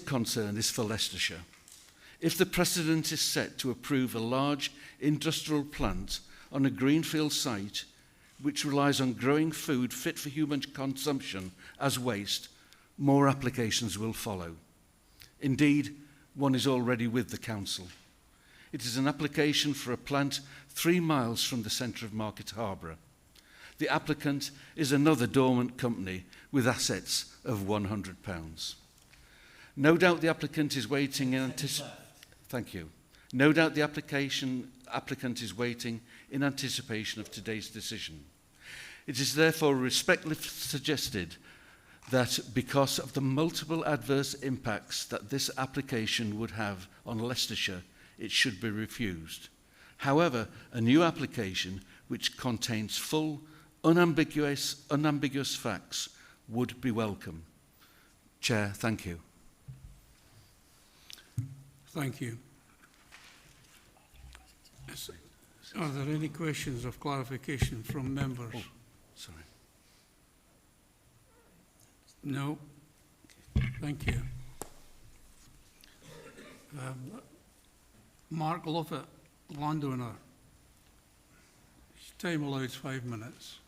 concern is for Leicestershire. If the precedent is set to approve a large industrial plant on a greenfield site which relies on growing food fit for human consumption as waste, more applications will follow. Indeed, one is already with the council. It is an application for a plant 3 miles from the centre of Market Harborough. The applicant is another dormant company with assets of £100. No doubt the applicant is waiting in Thank you. No doubt the applicant is waiting in anticipation of today's decision. It is therefore respectfully suggested that because of the multiple adverse impacts that this application would have on Leicestershire, it should be refused. However, a new application which contains full, unambiguous facts would be welcome. Chair, thank you. Thank you. Are there any questions of clarification from members? Oh, sorry. No? Thank you. Mark Lovett, landowner. His time allows 5 minutes.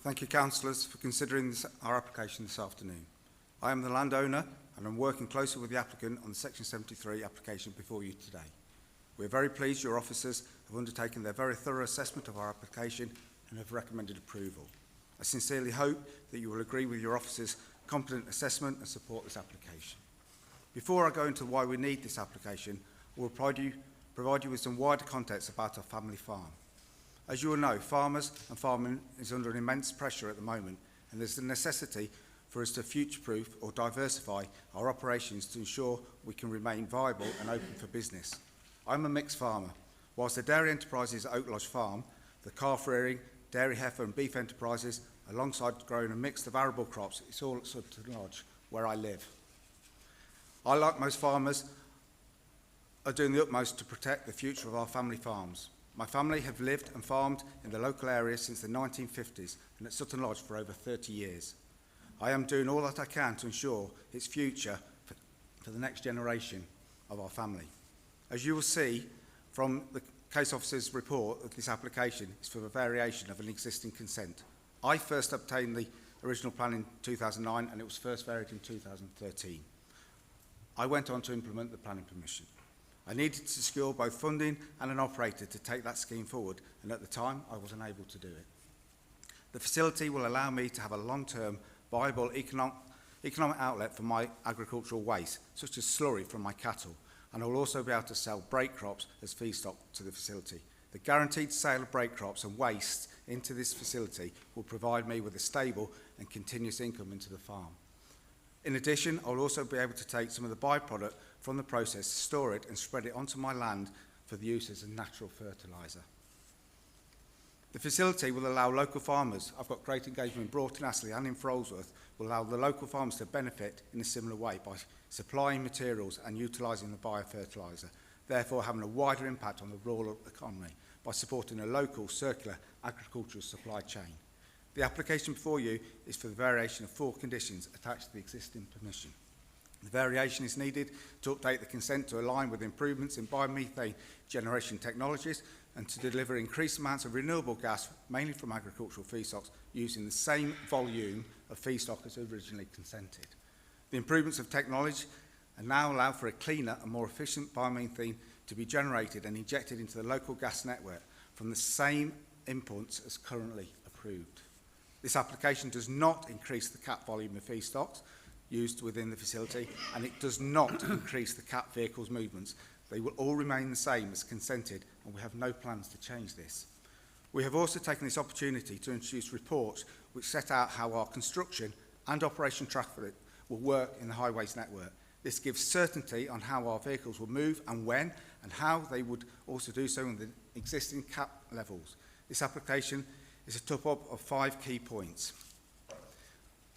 Thank you, councillors, for considering our application this afternoon. I am the landowner and I'm working closely with the applicant on the Section 73 application before you today. We are very pleased your officers have undertaken their very thorough assessment of our application and have recommended approval. I sincerely hope that you will agree with your officers' competent assessment and support this application. Before I go into why we need this application, I will provide you with some wider context about our family farm. As you all know, farmers and farming is under an immense pressure at the moment, and there's the necessity for us to future-proof or diversify our operations to ensure we can remain viable and open for business. I'm a mixed farmer. Whilst the dairy enterprises at Oak Lodge Farm, the calf rearing, dairy heifer and beef enterprises, alongside growing a mix of arable crops, it's all at Sutton Lodge, where I live. I, like most farmers, are doing the utmost to protect the future of our family farms. My family have lived and farmed in the local area since the 1950s and at Sutton Lodge for over 30 years. I am doing all that I can to ensure its future for the next generation of our family. As you will see from the case officer's report, that this application is for a variation of an existing consent. I first obtained the original plan in 2009 and it was first varied in 2013. I went on to implement the planning permission. I needed to secure both funding and an operator to take that scheme forward, and at the time I wasn't able to do it. The facility will allow me to have a long-term, viable economic outlet for my agricultural waste, such as slurry from my cattle, and I will also be able to sell break crops as feedstock to the facility. The guaranteed sale of break crops and waste into this facility will provide me with a stable and continuous income into the farm. In addition, I will also be able to take some of the byproduct from the process, store it and spread it onto my land for the use as a natural fertiliser. The facility will allow local farmers, I've got great engagement in Broughton Astley and in Frolsworth, will allow the local farmers to benefit in a similar way by supplying materials and utilising the biofertiliser, therefore having a wider impact on the rural economy by supporting a local circular agricultural supply chain. The application before you is for the variation of 4 conditions attached to the existing permission. The variation is needed to update the consent to align with improvements in biomethane generation technologies and to deliver increased amounts of renewable gas, mainly from agricultural feedstocks, using the same volume of feedstock as originally consented. The improvements of technology now allow for a cleaner and more efficient biomethane to be generated and injected into the local gas network from the same inputs as currently approved. This application does not increase the cap volume of feedstocks used within the facility, and it does not increase the cap vehicles' movements. They will all remain the same as consented, and we have no plans to change this. We have also taken this opportunity to introduce reports which set out how our construction and operation traffic will work in the highways network. This gives certainty on how our vehicles will move and when, and how they would also do so in the existing cap levels. This application is a top-up of 5 key points.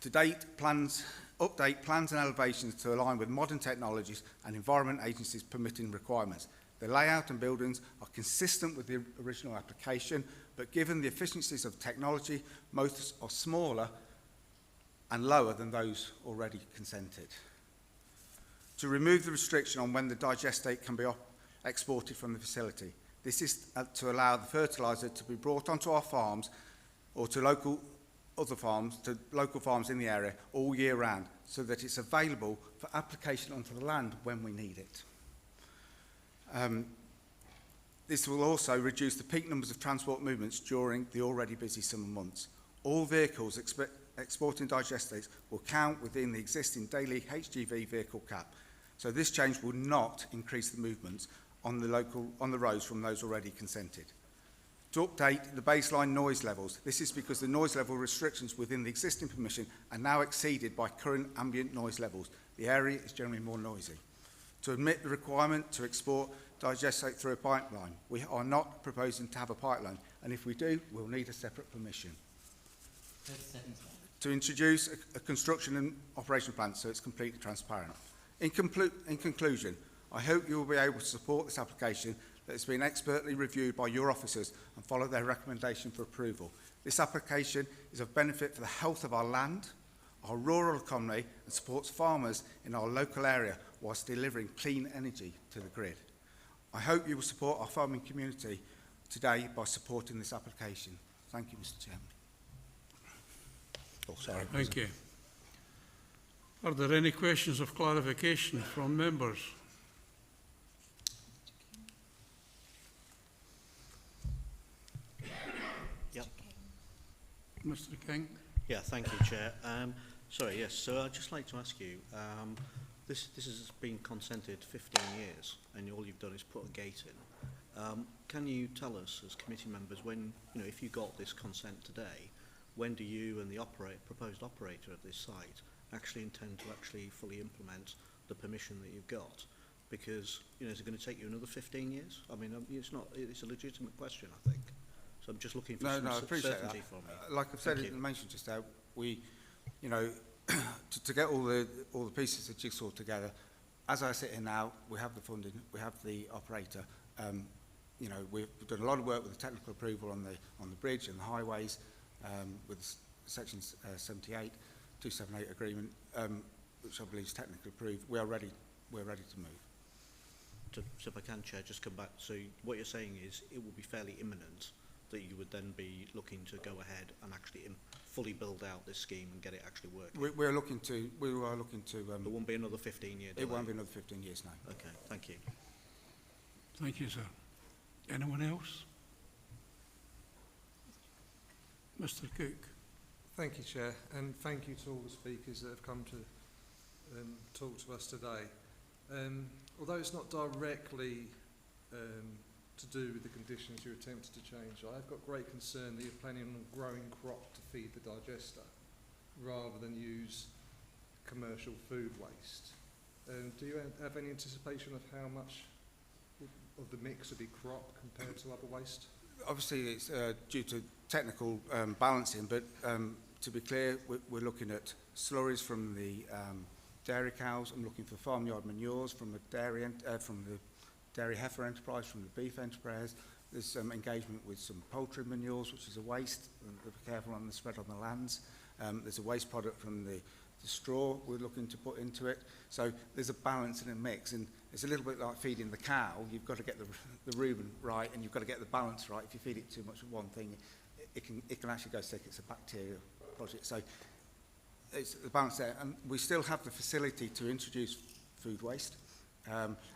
To date, update plans and elevations to align with modern technologies and Environment Agency's permitting requirements. The layout and buildings are consistent with the original application, but given the efficiencies of technology, most are smaller and lower than those already consented. To remove the restriction on when the digestate can be exported from the facility. This is to allow the fertiliser to be brought onto our farms or to local farms in the area all year round, so that it's available for application onto the land when we need it. This will also reduce the peak numbers of transport movements during the already busy summer months. All vehicles exporting digestates will count within the existing daily HGV vehicle cap, so this change will not increase the movements on the roads from those already consented. To update the baseline noise levels, this is because the noise level restrictions within the existing permission are now exceeded by current ambient noise levels. The area is generally more noisy. To admit the requirement to export digestate through a pipeline, we are not proposing to have a pipeline, and if we do, we'll need a separate permission. 30 seconds. To introduce a construction and operation plan so it's completely transparent. In conclusion, I hope you will be able to support this application that has been expertly reviewed by your officers and follow their recommendation for approval. This application is of benefit for the health of our land, our rural economy, and supports farmers in our local area whilst delivering clean energy to the grid. I hope you will support our farming community today by supporting this application. Thank you, Mr. Chairman. Oh, sorry. Thank you. Are there any questions of clarification from members? Yep. Mr. King? Yeah, thank you, Chair. Sorry, yes, so I'd just like to ask you, this has been consented 15 years, and all you've done is put a gate in. Can you tell us, as committee members, when, if you got this consent today, when do you and the proposed operator of this site actually intend to fully implement the permission that you've got? Because, is it going to take you another 15 years? I mean, it's a legitimate question, I think. So I'm just looking for some certainty from you. Like I've said, mentioned just now, we, to get all the pieces of jigsaw together, as I sit here now, we have the funding, we have the operator. We've done a lot of work with the technical approval on the bridge and the highways, with Section 78, 278 agreement, which I believe is technically approved. We're ready to move. So if I can, Chair, just come back. So what you're saying is it will be fairly imminent that you would then be looking to go ahead and actually fully build out this scheme and get it actually working? We are looking to. There won't be another 15-year delay? It won't be another 15 years, no. Okay, thank you. Thank you, sir. Anyone else? Mr. Cook. Thank you, Chair, and thank you to all the speakers that have come to talk to us today. Although it's not directly to do with the conditions you're attempting to change, I've got great concern that you're planning on growing crop to feed the digester rather than use commercial food waste. Do you have any anticipation of how much of the mix will be crop compared to other waste? Obviously, it's due to technical balancing, but to be clear, we're looking at slurries from the dairy cows. I'm looking for farmyard manures from the dairy heifer enterprise, from the beef enterprise. There's some engagement with some poultry manures, which is a waste. Be careful on the spread on the lands. There's a waste product from the the straw we're looking to put into it. So there's a balance and a mix, and it's a little bit like feeding the cow. You've got to get the rumen right, and you've got to get the balance right. If you feed it too much of one thing, it can actually go sick. It's a bacterial project. So it's the balance there. And we still have the facility to introduce food waste.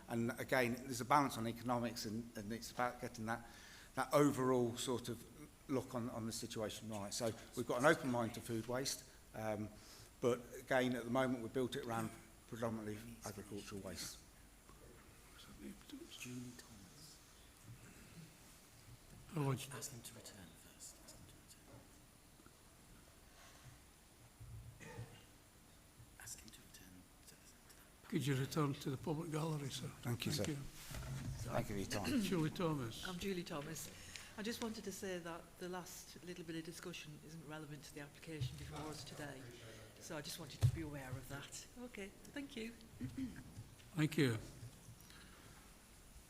And again, there's a balance on economics, and it's about getting that overall sort of look on the situation right. So we've got an open mind to food waste, but again, at the moment, we built it around predominantly agricultural waste. Ask them to return first. Ask him to return. Could you return to the public gallery, sir? Thank you, sir. Thank you for your time. Julie Thomas. I'm Julie Thomas. I just wanted to say that the last little bit of discussion isn't relevant to the application before us today. So I just wanted to be aware of that. Okay, thank you. Thank you.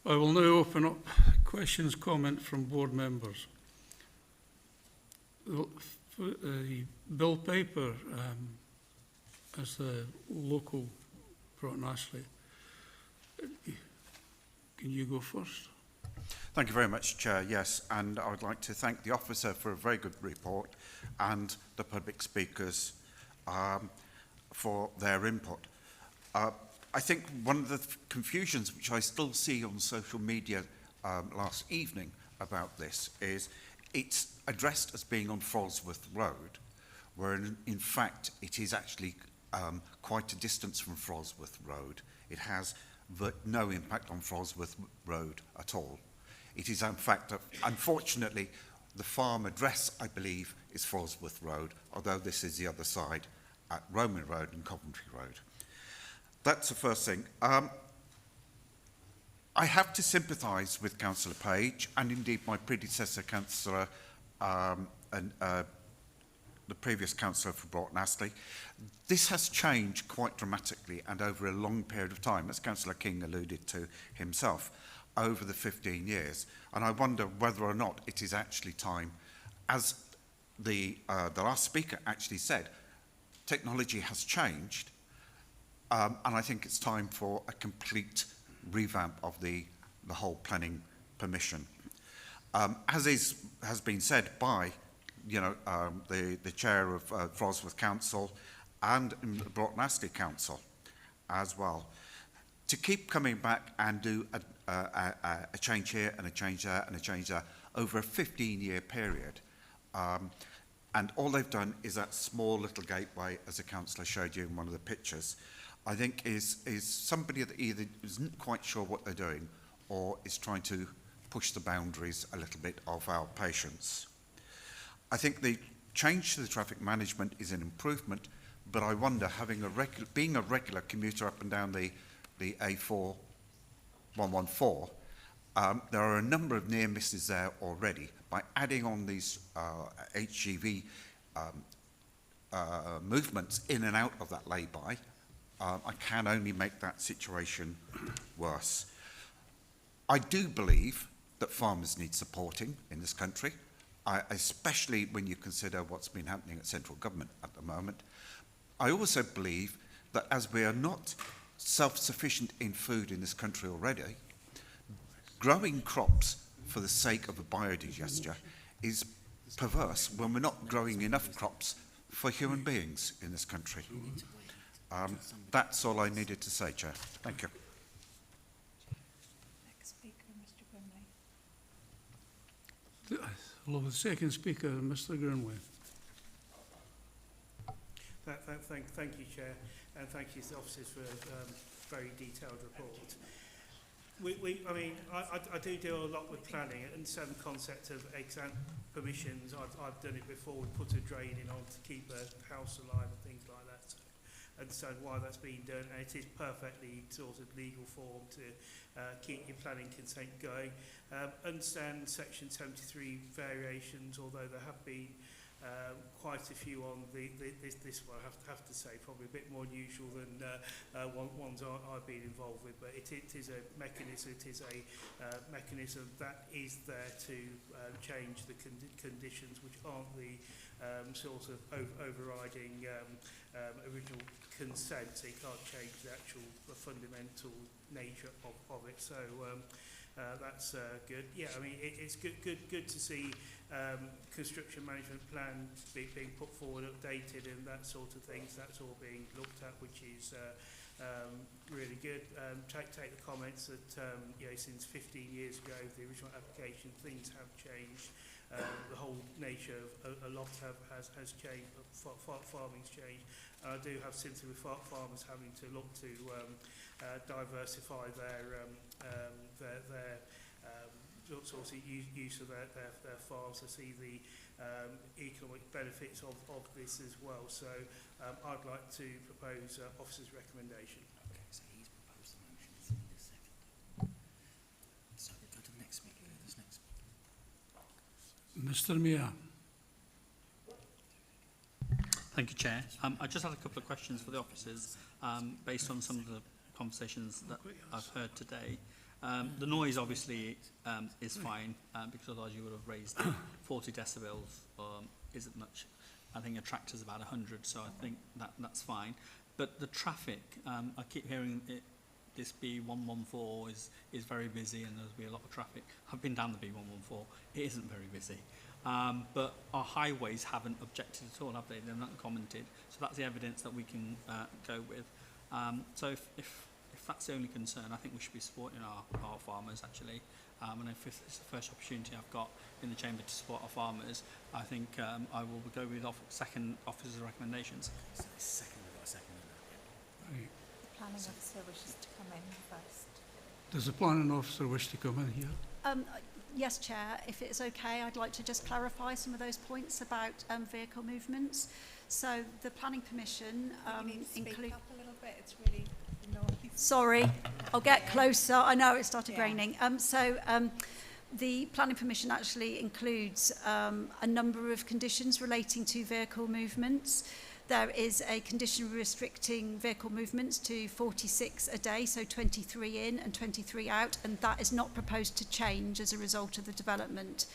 I will now open up questions, comment from board members. Bill Piper, as the local Broughton Ashley, can you go first? Thank you very much, Chair. Yes, and I would like to thank the officer for a very good report and the public speakers for their input. I think one of the confusions which I still see on social media last evening about this is it's addressed as being on Frosworth Road, where in fact it is actually quite a distance from Frosworth Road. It has no impact on Frosworth Road at all. It is in fact, unfortunately, the farm address, I believe, is Frosworth Road, although this is the other side at Roman Road and Coventry Road. That's the first thing. I have to sympathise with Councillor Page, and indeed my predecessor, Councillor, the previous Councillor for Broughton Astley. This has changed quite dramatically and over a long period of time, as Councillor King alluded to himself, over the 15 years. And I wonder whether or not it is actually time, as the last speaker actually said, technology has changed, and I think it's time for a complete revamp of the whole planning permission. As has been said by the chair of Frosworth Council and Broughton Astley Council as well, to keep coming back and do a change here and a change there and a change there over a 15-year period. And all they've done is that small little gateway, as the councillor showed you in one of the pictures, I think is somebody that either isn't quite sure what they're doing or is trying to push the boundaries a little bit of our patience. I think the change to the traffic management is an improvement, but I wonder, being a regular commuter up and down the A4 114, there are a number of near misses there already. By adding on these HGV movements in and out of that lay-by, I can only make that situation worse. I do believe that farmers need supporting in this country, especially when you consider what's been happening at central government at the moment. I also believe that as we are not self-sufficient in food in this country already, growing crops for the sake of a biodigester is perverse when we're not growing enough crops for human beings in this country. That's all I needed to say, Chair. Thank you. Next speaker, Mr. Grimley. Hello, the second speaker, Mr. Grimley. Thank you, Chair, and thank you to the officers for a very detailed report. I do deal a lot with planning and some concept of ex-ante permissions. I've done it before. We put a drain in on to keep a house alive and things like that. So I understand why that's being done, and it is perfectly sort of legal form to keep your planning consent going. Understand Section 73 variations, although there have been quite a few on this one. I have to say, probably a bit more unusual than ones I've been involved with. But it is a mechanism. It is a mechanism that is there to change the conditions, which aren't the sort of overriding original consent. So you can't change the actual fundamental nature of it. So that's good. Yeah, I mean, it's good to see construction management plan being put forward, updated, and that sort of things. That's all being looked at, which is really good. Take the comments that since 15 years ago, the original application, things have changed. The whole nature of a lot has changed. Farming's changed. And I do have sympathy with farmers having to look to diversify their sort of use of their farms. I see the economic benefits of this as well. So I'd like to propose officer's recommendation. Okay, so he's proposed the motion. So we need a second. So go to the next speaker. Mr. Mayor. Thank you, Chair. I just had a couple of questions for the officers based on some of the conversations that I've heard today. The noise obviously is fine because otherwise you would have raised 40 decibels isn't much. I think a tractor's about 100, so I think that's fine. But the traffic, I keep hearing this B114 is very busy and there'll be a lot of traffic. I've been down the B114, it isn't very busy. But our highways haven't objected at all, have they? They've not commented. So that's the evidence that we can go with. So if that's the only concern, I think we should be supporting our farmers, actually. And if it's the first opportunity I've got in the Chamber to support our farmers, I think I will go with second officer's recommendations. So second, we've got a second. Right. The planning officer wishes to come in first. Does the planning officer wish to come in here? Yes, Chair, if it's okay, I'd like to just clarify some of those points about vehicle movements. So the Planning Permission includes... up a little bit, it's really noisy. Sorry, I'll get closer. I know it started raining. The Planning Permission actually includes a number of conditions relating to vehicle movements. There is a condition restricting vehicle movements to 46 a day, so 23 in and 23 out, and that is not proposed to change as a result of the development.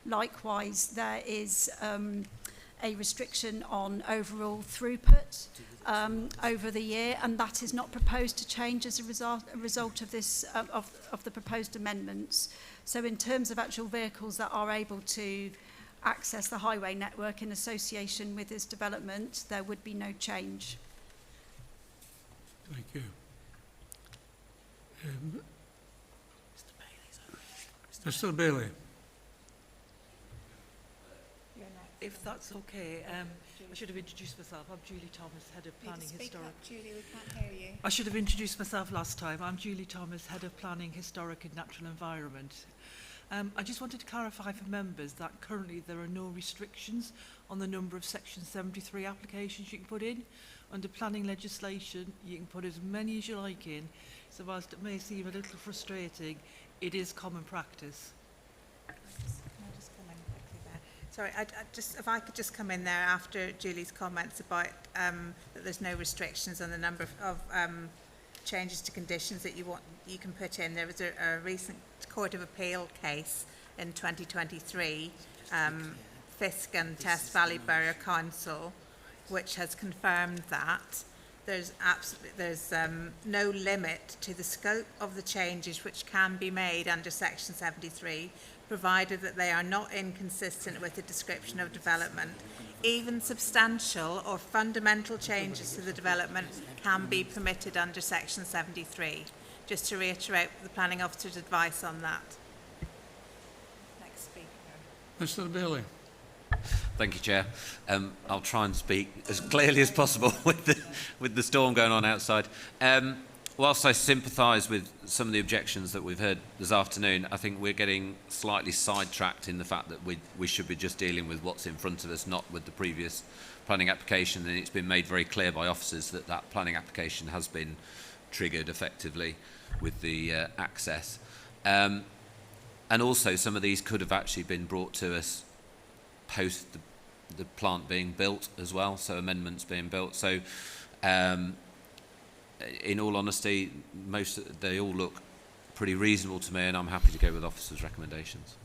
Likewise, there is a restriction on overall throughput over the year, and that is not proposed to change as a result of this of the proposed amendments. So in terms of actual vehicles that are able to access the highway network in association with this development, there would be no change. Thank you. Mr. Bailey. If that's okay, I should have introduced myself. I'm Julie Thomas, Head of Planning Historic. Julie, we can't hear you. I should have introduced myself last time. I'm Julie Thomas, Head of Planning, Historic and Natural Environment. I just wanted to clarify for members that currently there are no restrictions on the number of Section 73 applications you can put in. Under planning legislation, you can put as many as you like in. So whilst it may seem a little frustrating, it is common practice. Can I just come in quickly there? Sorry, if I could just come in there after Julie's comments about that there's no restrictions on the number of changes to conditions that you can put in. There was a recent Court of Appeal case in 2023, Fisk and Test Valley Borough Council, which has confirmed that there's no limit to the scope of the changes which can be made under Section 73, provided that they are not inconsistent with the description of development. Even substantial or fundamental changes to the development can be permitted under Section 73. Just to reiterate the planning officer's advice on that. Next speaker. Mr. Bailey. Thank you, Chair. I'll try and speak as clearly as possible with the storm going on outside. Whilst I sympathise with some of the objections that we've heard this afternoon, I think we're getting slightly sidetracked in the fact that we should be just dealing with what's in front of us, not with the previous planning application. And it's been made very clear by officers that that planning application has been triggered effectively with the access. And also some of these could have actually been brought to us post the the plant being built as well, so amendments being built. So in all honesty, they all look pretty reasonable to me, and I'm happy to go with officers' recommendations.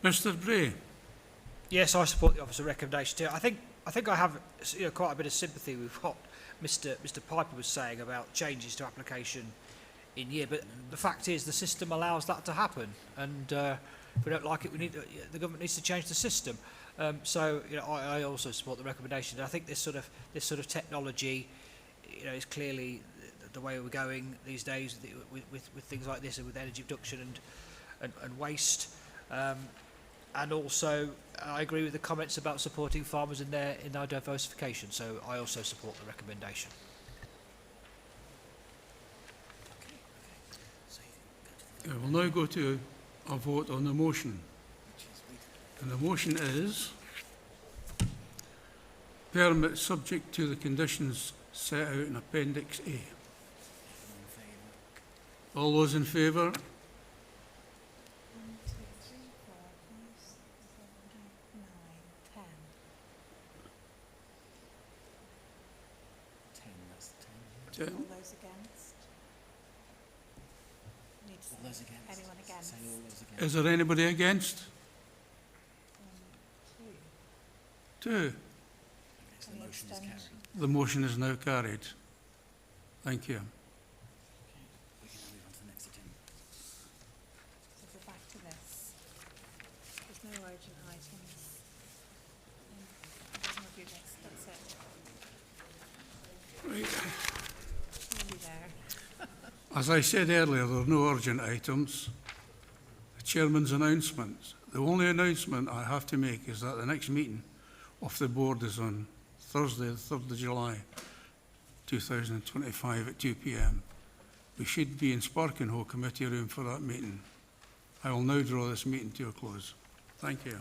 Mr Bray. Yes, I support the officer recommendation too. I think I have quite a bit of sympathy with what Mr Piper was saying about changes to application in year, but the fact is the system allows that to happen, and if we don't like it, the government needs to change the system. So I also support the recommendation. I think this sort of technology, is clearly the way we're going these days with things like this, and with energy reduction and waste. And also, I agree with the comments about supporting farmers in their diversification. So I also support the recommendation. We'll now go to a vote on the motion. And the motion is permit subject to the conditions set out in Appendix A. All those in favour? 10. All those against? Anyone against? Is there anybody against? 2. Any abstentions? The motion is now carried. Thank you. So go back to this. There's no urgent items. There's no business. That's it. Nearly there. As I said earlier, there are no urgent items. The chairman's announcements. The only announcement I have to make is that the next meeting of the board is on Thursday, the 3rd of July, 2025 at 2 p.m. We should be in Sparkenhole committee room for that meeting. I will now draw this meeting to a close. Thank you.